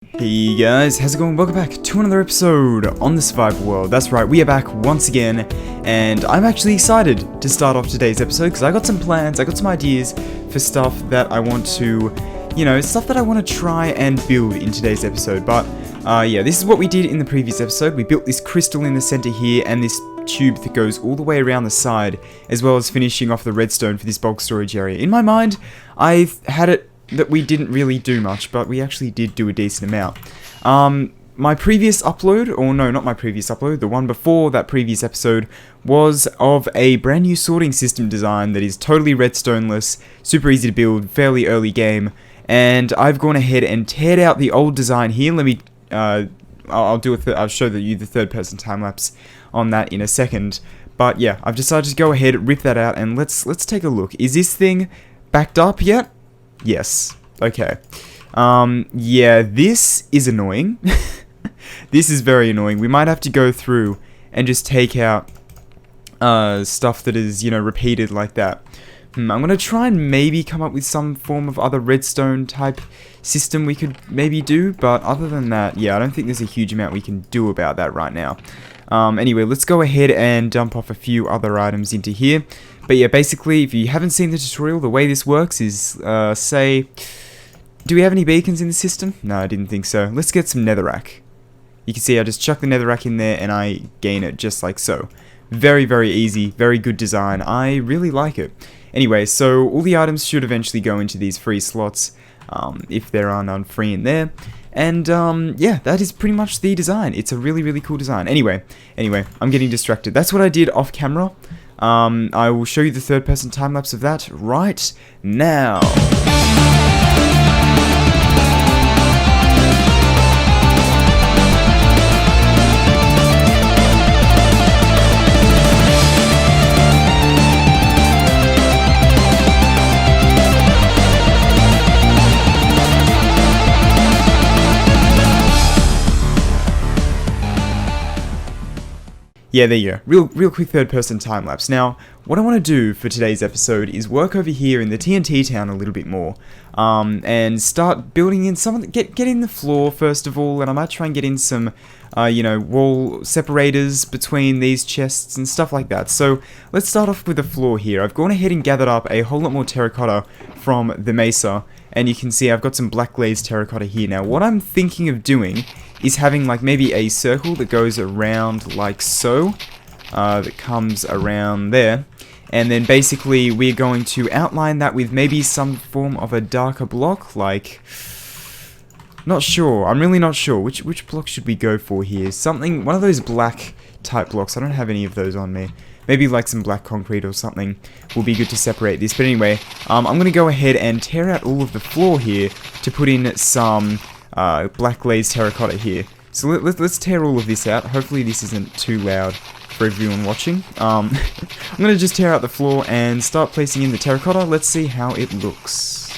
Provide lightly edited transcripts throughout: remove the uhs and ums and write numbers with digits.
Hey guys, how's it going? Welcome back to another episode on the survival world. That's right, we are back once again, and I'm actually excited to start off today's episode because I got some plans, I got some ideas for stuff that I want to, stuff that I want to try and build in today's episode. But yeah, this is what we did in the previous episode. We built this crystal in the center here and this tube that goes all the way around the side, as well as finishing off the redstone for this bulk storage area. In my mind, I've had it that we didn't really do much, but we actually did do a decent amount. My previous upload, or no, not my previous upload, the one before that previous episode, was of a brand new sorting system design that is totally redstoneless, super easy to build, fairly early game, and I've gone ahead and teared out the old design here. Let me, I'll show you the third person time lapse on that in a second. But yeah, I've decided to go ahead, rip that out, and let's take a look. Is this thing backed up yet? Yes. Okay. Yeah, this is annoying. This is very annoying. We might have to go through and just take out stuff that is, repeated like that. I'm gonna try and maybe come up with some form of other redstone type system we could maybe do, but other than that, yeah, I don't think there's a huge amount we can do about that right now. Anyway, let's go ahead and dump off a few other items into here. But yeah, basically, if you haven't seen the tutorial, the way this works is, do we have any beacons in the system? No, I didn't think so. Let's get some netherrack. You can see I just chuck the netherrack in there and I gain it just like so. Very, very easy, very good design. I really like it. Anyway, so all the items should eventually go into these free slots, if there are none free in there. And yeah, that is pretty much the design. It's a really, really cool design. Anyway, I'm getting distracted. That's what I did off camera. I will show you the third person time lapse of that right now. Yeah, there you go. Real quick third-person time-lapse. Now, what I want to do for today's episode is work over here in the TNT town a little bit more, and start building in some of the, get in the floor first of all, and I might try and get in some, wall separators between these chests and stuff like that. So let's start off with the floor here. I've gone ahead and gathered up a whole lot more terracotta from the mesa, and you can see I've got some black glazed terracotta here. Now, what I'm thinking of doing is having like maybe a circle that goes around like so, that comes around there, and then basically we're going to outline that with maybe some form of a darker block, like, not sure, I'm really not sure, which block should we go for here? Something, one of those black type blocks. I don't have any of those on me. Maybe like some black concrete or something will be good to separate this. But anyway, I'm going to go ahead and tear out all of the floor here to put in some black glazed terracotta here. So let's tear all of this out. Hopefully this isn't too loud for everyone watching. I'm going to just tear out the floor and start placing in the terracotta. Let's see how it looks.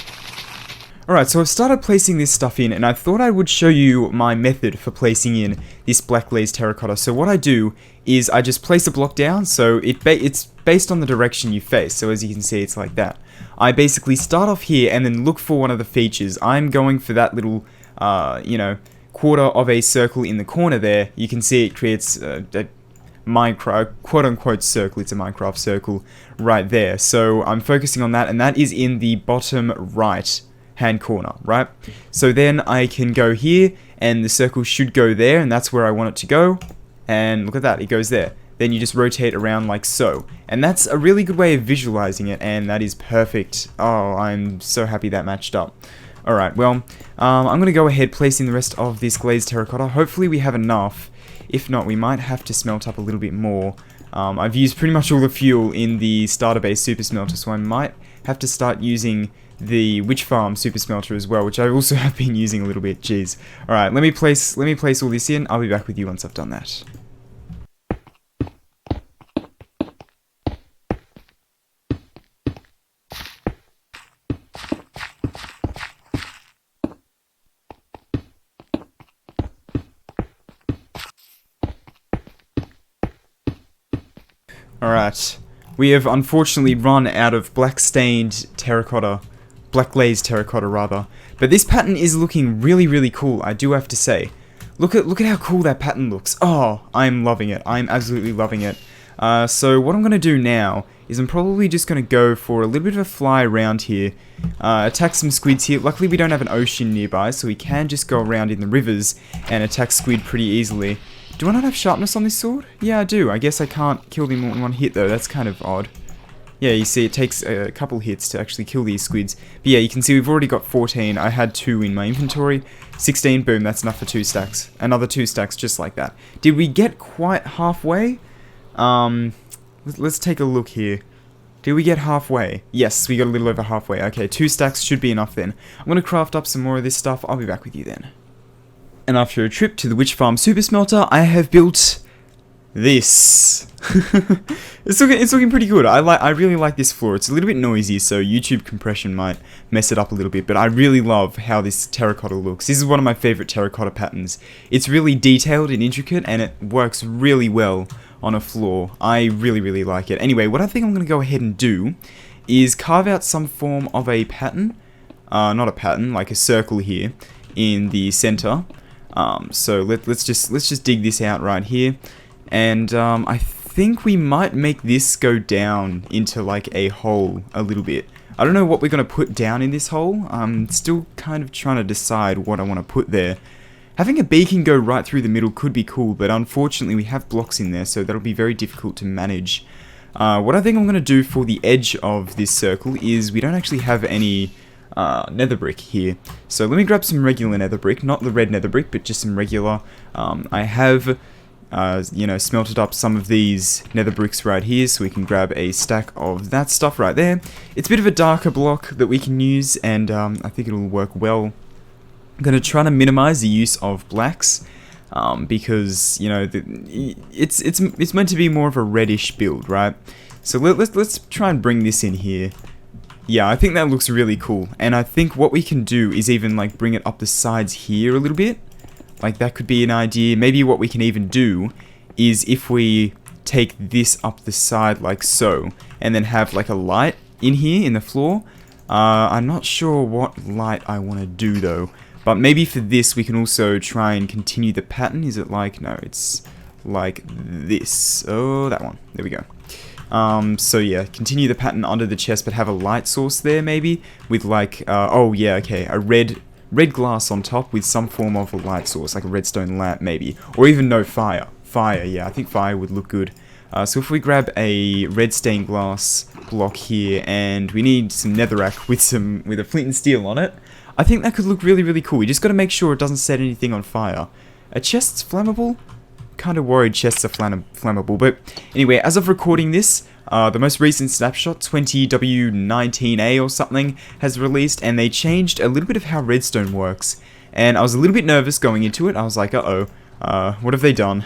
Alright, so I've started placing this stuff in, and I thought I would show you my method for placing in this black glazed terracotta. So what I do is I just place a block down, so it's based on the direction you face, so as you can see it's like that. I basically start off here and then look for one of the features. I'm going for that little, quarter of a circle in the corner there. You can see it creates a quote-unquote circle. It's a Minecraft circle right there. So I'm focusing on that, and that is in the bottom right hand corner, right? So then I can go here, and the circle should go there, and that's where I want it to go. And look at that, it goes there. Then you just rotate around like so. And that's a really good way of visualizing it, and that is perfect. Oh, I'm so happy that matched up. Alright, well, I'm going to go ahead placing the rest of this glazed terracotta. Hopefully we have enough. If not, we might have to smelt up a little bit more. I've used pretty much all the fuel in the starter base super smelter, so I might have to start using the witch farm super smelter as well, which I also have been using a little bit. Jeez. Alright, let me place all this in. I'll be back with you once I've done that. Alright, we have unfortunately run out of black stained terracotta black glazed terracotta rather. But this pattern is looking really, really cool, I do have to say. Look at how cool that pattern looks. Oh, I'm loving it. I'm absolutely loving it. So what I'm going to do now is I'm probably just going to go for a little bit of a fly around here. Attack some squids here. Luckily we don't have an ocean nearby, so we can just go around in the rivers and attack squid pretty easily. Do I not have sharpness on this sword? Yeah, I do. I guess I can't kill them in one hit though. That's kind of odd. Yeah, you see, it takes a couple hits to actually kill these squids. But yeah, you can see we've already got 14. I had 2 in my inventory. 16, boom, that's enough for 2 stacks. Another 2 stacks just like that. Did we get quite halfway? Let's take a look here. Did we get halfway? Yes, we got a little over halfway. Okay, 2 stacks should be enough then. I'm going to craft up some more of this stuff. I'll be back with you then. And after a trip to the Witch Farm Super Smelter, I have built this. It's looking pretty good. I really like this floor. It's a little bit noisy, so YouTube compression might mess it up a little bit, but I really love how this terracotta looks. This is one of my favorite terracotta patterns. It's really detailed and intricate, and it works really well on a floor. I really, really like it. Anyway, what I think I'm going to go ahead and do is carve out some form of a pattern. Not a pattern, like a circle here in the center. So let's just dig this out right here. And I think we might make this go down into like a hole a little bit. I don't know what we're going to put down in this hole. I'm still kind of trying to decide what I want to put there. Having a beacon go right through the middle could be cool, but unfortunately we have blocks in there, so that'll be very difficult to manage. What I think I'm going to do for the edge of this circle is we don't actually have any nether brick here. So let me grab some regular nether brick, not the red nether brick, but just some regular. I have you know, smelted up some of these nether bricks right here, so we can grab a stack of that stuff right there. It's a bit of a darker block that we can use, and I think it'll work well. I'm going to try to minimize the use of blacks, because, you know, it's meant to be more of a reddish build, right? So let's try and bring this in here. Yeah, I think that looks really cool, and I think what we can do is even like bring it up the sides here a little bit. Like, that could be an idea. Maybe what we can even do is if we take this up the side like so, and then have like a light in here in the floor. I'm not sure what light I want to do though, but maybe for this we can also try and continue the pattern. Is it like, no, it's like this. Oh, that one. There we go. So yeah, continue the pattern under the chest, but have a light source there maybe, with like, oh yeah, okay, a red glass on top with some form of a light source, like a redstone lamp maybe, or even no fire. Fire, yeah, I think fire would look good. So if we grab a red stained glass block here, and we need some netherrack with a flint and steel on it, I think that could look really, really cool. We just got to make sure it doesn't set anything on fire. A chest's flammable? Kind of worried chests are flammable, but anyway, as of recording this, the most recent snapshot, 20W19A or something, has released, and they changed a little bit of how redstone works. And I was a little bit nervous going into it. I was like, uh-oh, what have they done?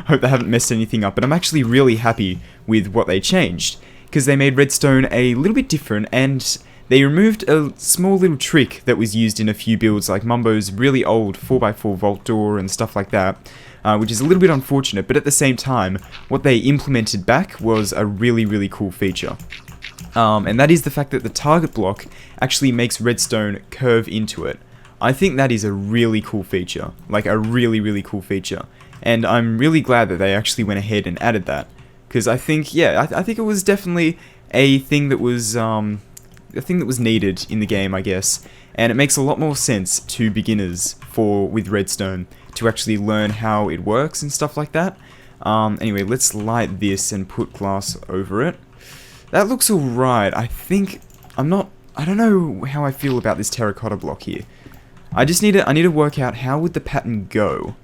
Hope they haven't messed anything up. But I'm actually really happy with what they changed, because they made redstone a little bit different, and they removed a small little trick that was used in a few builds, like Mumbo's really old 4x4 vault door and stuff like that. Which is a little bit unfortunate, but at the same time, what they implemented back was a really, really cool feature. And that is the fact that the target block actually makes redstone curve into it. I think that is a really cool feature. Like, a really, really cool feature. And I'm really glad that they actually went ahead and added that. Because I think, yeah, I think it was definitely a thing that was, needed in the game, I guess. And it makes a lot more sense to beginners with redstone to actually learn how it works and stuff like that. Anyway, let's light this and put glass over it. That looks alright. I don't know how I feel about this terracotta block here. I need to work out how would the pattern go.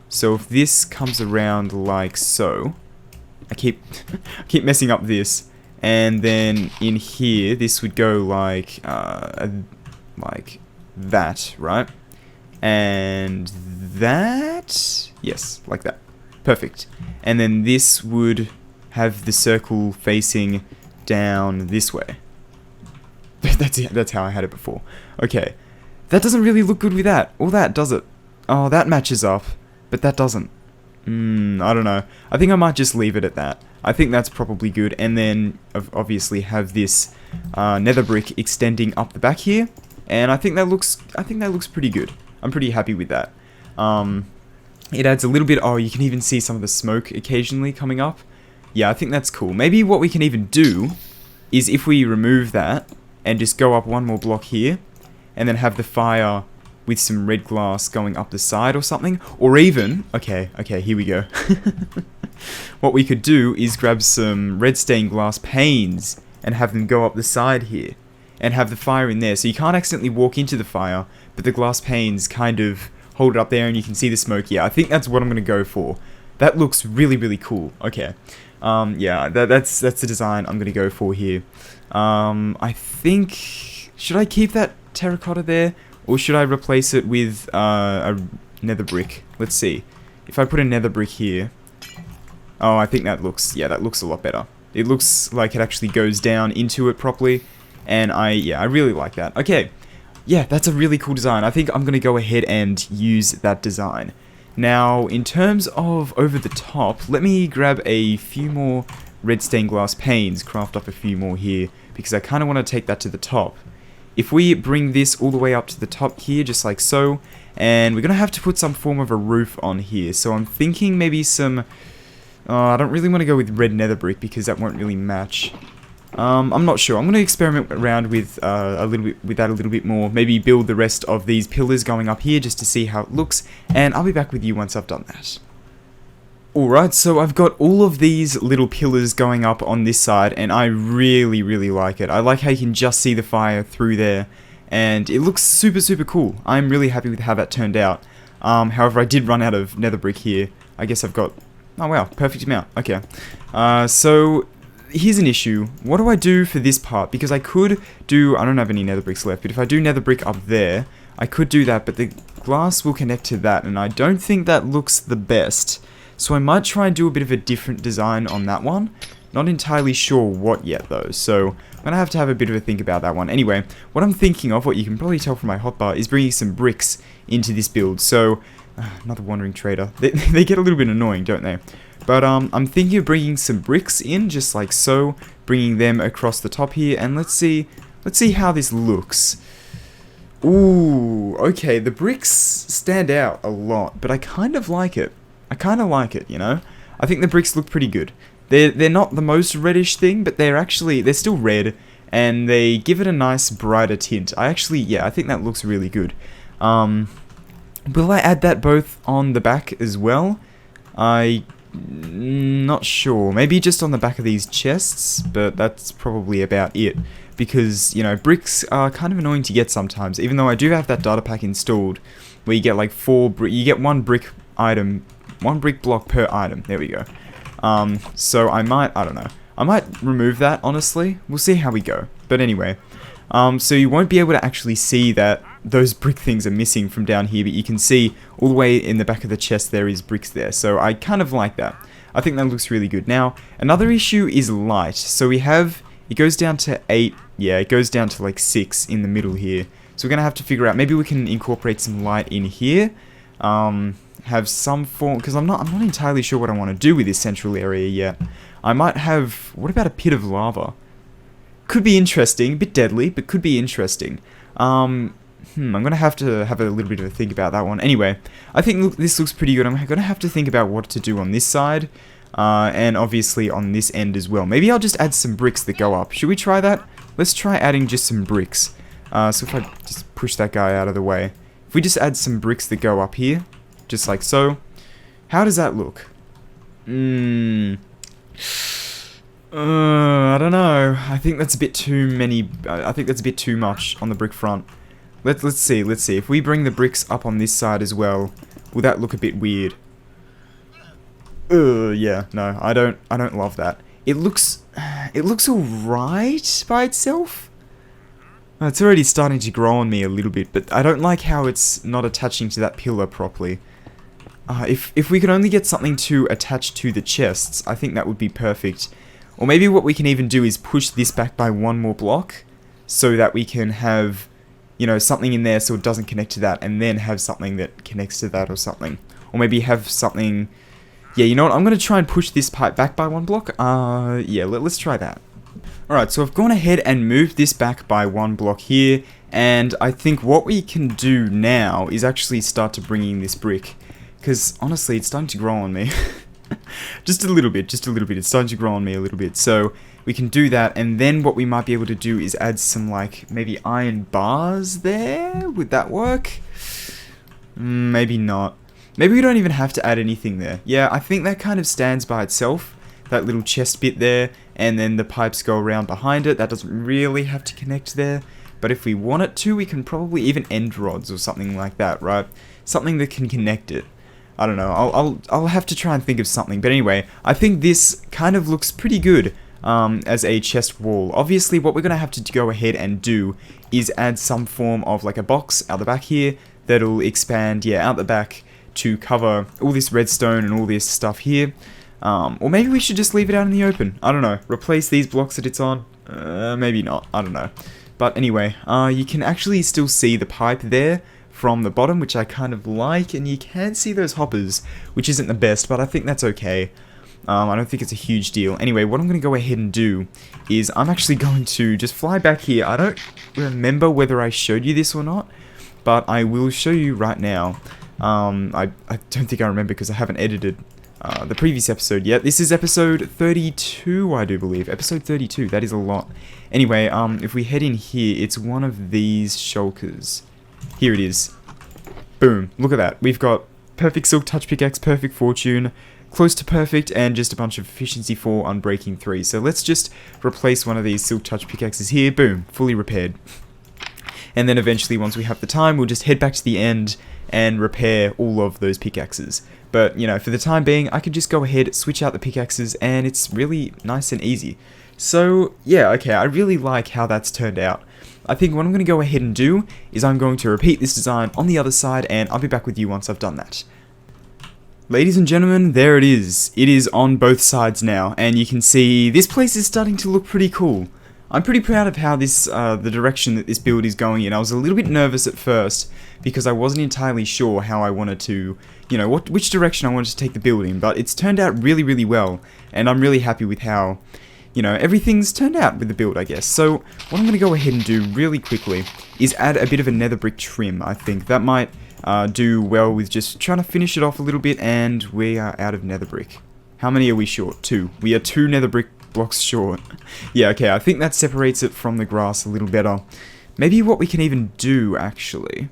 So if this comes around like so, I keep messing up this, and then in here this would go like that, right? And that, yes, like that. Perfect. And then this would have the circle facing down this way. That's how I had it before. Okay. That doesn't really look good with that. Or that, does it? Oh, that matches up, but that doesn't. I don't know. I think I might just leave it at that. I think that's probably good. And then obviously have this nether brick extending up the back here, and I think that looks pretty good. I'm pretty happy with that. It adds a little bit. Oh, you can even see some of the smoke occasionally coming up. Yeah, I think that's cool. Maybe what we can even do is if we remove that and just go up one more block here, and then have the fire with some red glass going up the side or something, or even okay, here we go. What we could do is grab some red stained glass panes and have them go up the side here, and have the fire in there, so you can't accidentally walk into the fire, but the glass panes kind of hold it up there and you can see the smoke. Yeah, I think that's what I'm gonna go for. That looks really, really cool. Okay, yeah, that's the design I'm gonna go for here. I think, should I keep that terracotta there, or should I replace it with a nether brick? Let's see. If I put a nether brick here, oh, I think that looks, yeah, that looks a lot better. It looks like it actually goes down into it properly, and I really like that. Okay, yeah, that's a really cool design. I think I'm gonna go ahead and use that design. Now, in terms of over the top, let me grab a few more red stained glass panes, craft up a few more here, because I kind of want to take that to the top. If we bring this all the way up to the top here, just like so, and we're going to have to put some form of a roof on here, so I'm thinking maybe some, I don't really want to go with red nether brick because that won't really match. I'm not sure. I'm going to experiment around with that a little bit more. Maybe build the rest of these pillars going up here just to see how it looks, and I'll be back with you once I've done that. Alright, so I've got all of these little pillars going up on this side, and I really, really like it. I like how you can just see the fire through there, and it looks super, super cool. I'm really happy with how that turned out. However, I did run out of nether brick here. I guess I've got, oh wow, perfect amount. Okay, so here's an issue. What do I do for this part? Because I could do, I don't have any nether bricks left, but if I do nether brick up there, I could do that, but the glass will connect to that, and I don't think that looks the best. So I might try and do a bit of a different design on that one. Not entirely sure what yet though, so I'm going to have a bit of a think about that one. Anyway, what I'm thinking of, what you can probably tell from my hotbar, is bringing some bricks into this build. So, another wandering trader. They get a little bit annoying, don't they? But I'm thinking of bringing some bricks in, just like so, bringing them across the top here, and let's see how this looks. Ooh, okay, the bricks stand out a lot, but I kind of like it. I kind of like it, you know? I think the bricks look pretty good. They're not the most reddish thing, but they're still red, and they give it a nice brighter tint. I think that looks really good. Will I add that both on the back as well? I'm not sure. Maybe just on the back of these chests, but that's probably about it. Because, you know, bricks are kind of annoying to get sometimes, even though I do have that data pack installed, where you get like you get one brick item, one brick block per item. There we go. So I don't know. I might remove that, honestly. We'll see how we go. But anyway, so you won't be able to actually see that those brick things are missing from down here, but you can see all the way in the back of the chest there is bricks there. So I kind of like that. I think that looks really good. Now, another issue is light. So it goes down to 8, yeah, it goes down to like 6 in the middle here. So we're going to have to figure out, maybe we can incorporate some light in here. Have some form, because I'm not entirely sure what I want to do with this central area yet. I might have, what about a pit of lava? Could be interesting, a bit deadly, but could be interesting. I'm going to have a little bit of a think about that one. Anyway, I think this looks pretty good. I'm going to have to think about what to do on this side, and obviously on this end as well. Maybe I'll just add some bricks that go up. Should we try that? Let's try adding just some bricks. So if I just push that guy out of the way. If we just add some bricks that go up here, just like so. How does that look? I don't know. I think that's a bit too many. I think that's a bit too much on the brick front. Let's see. If we bring the bricks up on this side as well, will that look a bit weird? Yeah. No, I don't love that. It looks alright by itself. It's already starting to grow on me a little bit, but I don't like how it's not attaching to that pillar properly. If we could only get something to attach to the chests, I think that would be perfect. Or maybe what we can even do is push this back by one more block, so that we can have, you know, something in there so it doesn't connect to that, and then have something that connects to that or something. Or maybe have something, Yeah, you know what? I'm going to try and push this pipe back by 1 block. Yeah, let's try that. Alright, so I've gone ahead and moved this back by 1 block here, and I think what we can do now is actually start to bring in this brick, because honestly, it's starting to grow on me. Just a little bit, it's starting to grow on me a little bit, so we can do that, and then what we might be able to do is add some, like, maybe iron bars there? Would that work? Maybe not. Maybe we don't even have to add anything there. Yeah, I think that kind of stands by itself. That little chest bit there, and then the pipes go around behind it. That doesn't really have to connect there, but if we want it to, we can probably even end rods or something like that, right? Something that can connect it. I don't know, I'll have to try and think of something, but anyway, I think this kind of looks pretty good as a chest wall. Obviously, what we're going to have to go ahead and do is add some form of like a box out the back here that'll expand, yeah, out the back to cover all this redstone and all this stuff here. Or maybe we should just leave it out in the open. I don't know. Replace these blocks that it's on. Maybe not. I don't know. But anyway, you can actually still see the pipe there from the bottom, which I kind of like. And you can see those hoppers, which isn't the best, but I think that's okay. I don't think it's a huge deal. Anyway, what I'm going to go ahead and do is I'm actually going to just fly back here. I don't remember whether I showed you this or not, but I will show you right now. I don't think I remember because I haven't edited the previous episode yet. This is episode 32, I do believe. Episode 32, that is a lot. Anyway, if we head in here, it's one of these shulkers. Here it is. Boom, look at that. We've got perfect silk touch pickaxe, perfect fortune, close to perfect, and just a bunch of efficiency 4, unbreaking 3. So let's just replace one of these silk touch pickaxes here. Boom, fully repaired. And then eventually, once we have the time, we'll just head back to the end and repair all of those pickaxes. But, you know, for the time being, I could just go ahead, switch out the pickaxes, and it's really nice and easy. So, yeah, okay, I really like how that's turned out. I think what I'm going to go ahead and do is I'm going to repeat this design on the other side, and I'll be back with you once I've done that. Ladies and gentlemen, there it is. It is on both sides now, and you can see this place is starting to look pretty cool. I'm pretty proud of how this, the direction that this build is going in. I was a little bit nervous at first because I wasn't entirely sure how I wanted to, you know, which direction I wanted to take the build in, but it's turned out really, really well, and I'm really happy with how, you know, everything's turned out with the build, I guess. So, what I'm going to go ahead and do really quickly is add a bit of a nether brick trim, I think. That might do well with just trying to finish it off a little bit, and we are out of nether brick. How many are we short? 2. We are 2 nether brick blocks short. Yeah, okay, I think that separates it from the grass a little better. Maybe what we can even do, actually.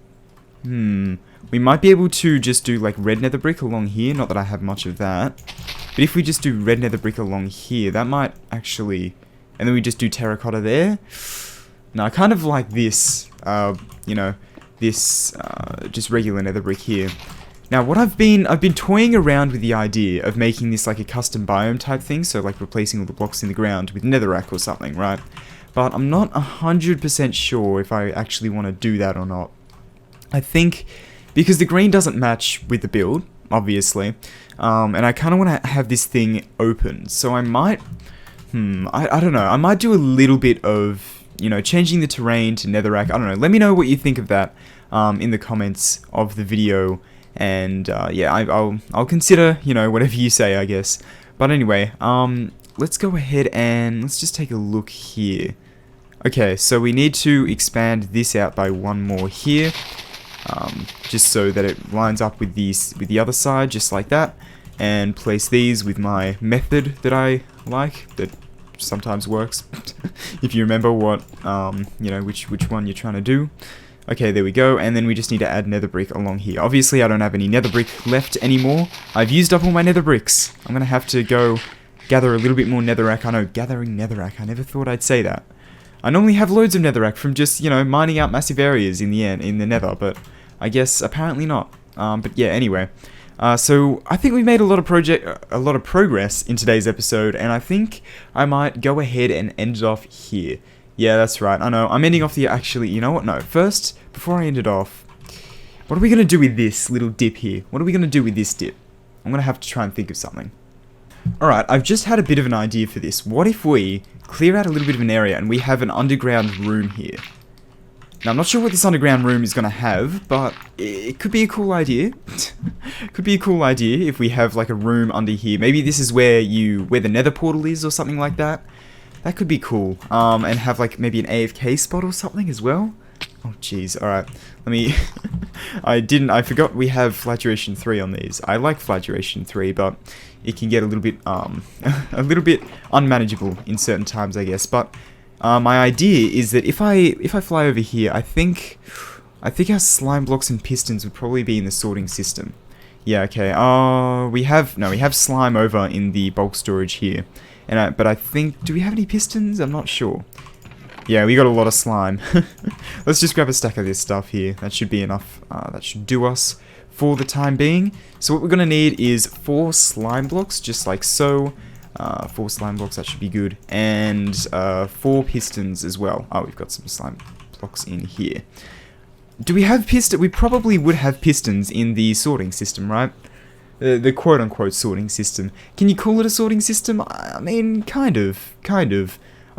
We might be able to just do, like, red nether brick along here. Not that I have much of that. But if we just do red nether brick along here, that might actually... And then we just do terracotta there. No, I kind of like this, you know, this, just regular nether brick here. Now, what I've been toying around with the idea of making this like a custom biome type thing, so like replacing all the blocks in the ground with netherrack or something, right? But I'm not 100% sure if I actually want to do that or not. I think, because the green doesn't match with the build, obviously, and I kind of want to have this thing open, so I might, I don't know, I might do a little bit of, you know, changing the terrain to netherrack. I don't know, let me know what you think of that in the comments of the video. And, yeah, I'll consider, you know, whatever you say, I guess. But anyway, let's go ahead and let's just take a look here. Okay, so we need to expand this out by 1 more here. Just so that it lines up with the other side, just like that. And place these with my method that I like, that sometimes works. If you remember what, you know, which one you're trying to do. Okay, there we go, and then we just need to add nether brick along here. Obviously, I don't have any nether brick left anymore. I've used up all my nether bricks. I'm gonna have to go gather a little bit more netherrack. I know, gathering netherrack. I never thought I'd say that. I normally have loads of netherrack from just, you know, mining out massive areas in the nether, but I guess apparently not. But yeah, anyway. So I think we made a lot of progress in today's episode, and I think I might go ahead and end it off here. Yeah, that's right. I know. I'm ending off the... Actually, you know what? No. First, before I end it off, what are we going to do with this little dip here? What are we going to do with this dip? I'm going to have to try and think of something. Alright, I've just had a bit of an idea for this. What if we clear out a little bit of an area and we have an underground room here? Now, I'm not sure what this underground room is going to have, but it could be a cool idea. Could be a cool idea if we have like a room under here. Maybe this is where the nether portal is or something like that. That could be cool. And have like maybe an AFK spot or something as well. Oh jeez, alright. Let me... I forgot we have flaturation 3 on these. I like flaturation 3, but it can get a little bit, a little bit unmanageable in certain times, I guess. But my idea is that if I fly over here, I think our slime blocks and pistons would probably be in the sorting system. Yeah, okay. We have slime over in the bulk storage here. But I think, do we have any pistons? I'm not sure. Yeah, we got a lot of slime. Let's just grab a stack of this stuff here. That should be enough. That should do us for the time being. So what we're going to need is 4 slime blocks, just like so. 4 slime blocks, that should be good. And 4 pistons as well. Oh, we've got some slime blocks in here. Do we have pistons? We probably would have pistons in the sorting system, right? The quote-unquote sorting system. Can you call it a sorting system? I mean, kind of.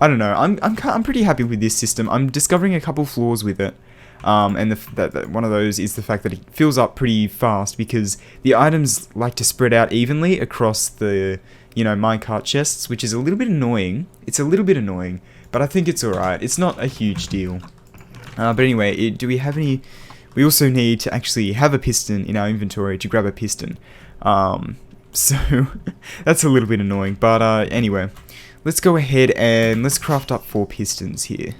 I don't know. I'm pretty happy with this system. I'm discovering a couple flaws with it. And that one of those is the fact that it fills up pretty fast because the items like to spread out evenly across the, minecart chests, which is a little bit annoying. It's a little bit annoying, but I think it's alright. It's not a huge deal. But anyway, do we have any... We also need to actually have a piston in our inventory to grab a piston. So, that's a little bit annoying, but anyway... Let's go ahead and let's craft up 4 pistons here.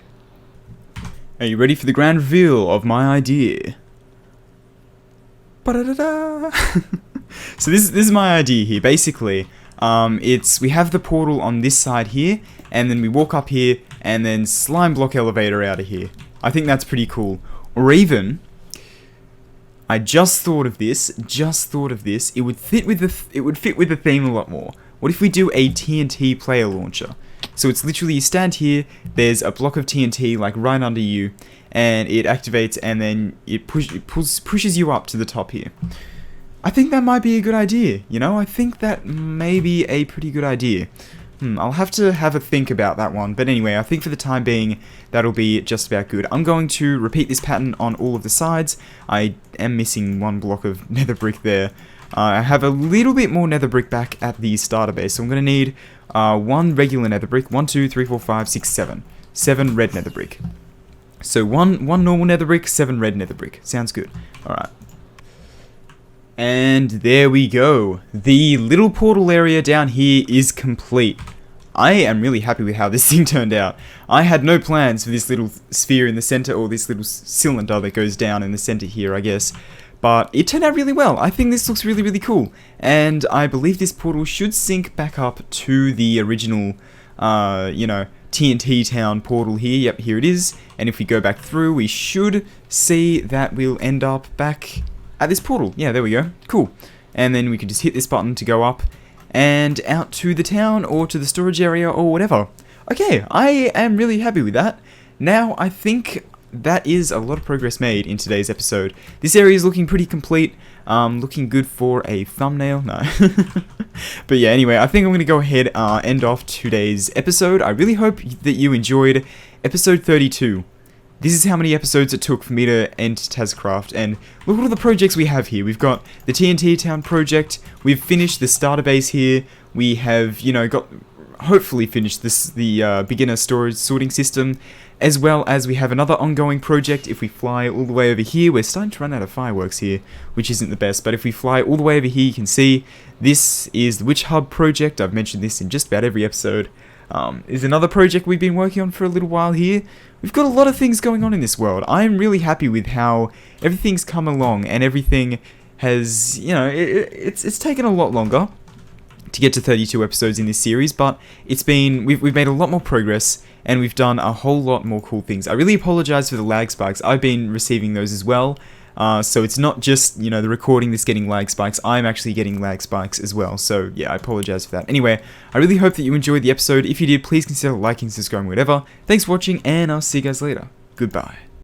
Are you ready for the grand reveal of my idea? Ba-da-da-da! So this is my idea here. Basically, we have the portal on this side here, and then we walk up here, and then slime block elevator out of here. I think that's pretty cool. Or even, I just thought of this. It would fit with the theme a lot more. What if we do a TNT player launcher? So it's literally you stand here, there's a block of TNT like right under you, and it activates and then it pushes you up to the top here. I think that might be a good idea, I think that may be a pretty good idea. I'll have to have a think about that one, but anyway, I think for the time being, that'll be just about good. I'm going to repeat this pattern on all of the sides. I am missing 1 block of nether brick there. I have a little bit more nether brick back at the starter base, so I'm going to need 1 regular nether brick, 1, 2, 3, 4, 5, 6, 7. 7 red nether brick. So one normal nether brick, 7 red nether brick. Sounds good. Alright. And there we go. The little portal area down here is complete. I am really happy with how this thing turned out. I had no plans for this little sphere in the center, or this little cylinder that goes down in the center here, I guess. But it turned out really well. I think this looks really, really cool. And I believe this portal should sync back up to the original, TNT Town portal here. Yep, here it is. And if we go back through, we should see that we'll end up back at this portal. Yeah, there we go. Cool. And then we can just hit this button to go up and out to the town or to the storage area or whatever. Okay, I am really happy with that. Now, I think that is a lot of progress made in today's episode. This area is looking pretty complete, looking good for a thumbnail, no. But yeah, anyway, I think I'm going to go ahead and end off today's episode. I really hope that you enjoyed episode 32. This is how many episodes it took for me to end Tazcraft, and look at all the projects we have here. We've got the TNT Town project, we've finished the starter base here, we have, hopefully finished the beginner storage sorting system, as well as we have another ongoing project. If we fly all the way over here, we're starting to run out of fireworks here, which isn't the best, but if we fly all the way over here, you can see this is the Witch Hub project. I've mentioned this in just about every episode. Is another project we've been working on for a little while here. We've got a lot of things going on in this world. I'm really happy with how everything's come along, and everything has, it's taken a lot longer to get to 32 episodes in this series, but we've made a lot more progress, and we've done a whole lot more cool things. I really apologize for the lag spikes. I've been receiving those as well. So it's not just, the recording that's getting lag spikes, I'm actually getting lag spikes as well. So yeah, I apologize for that. Anyway, I really hope that you enjoyed the episode. If you did, please consider liking, subscribing, whatever. Thanks for watching, and I'll see you guys later. Goodbye.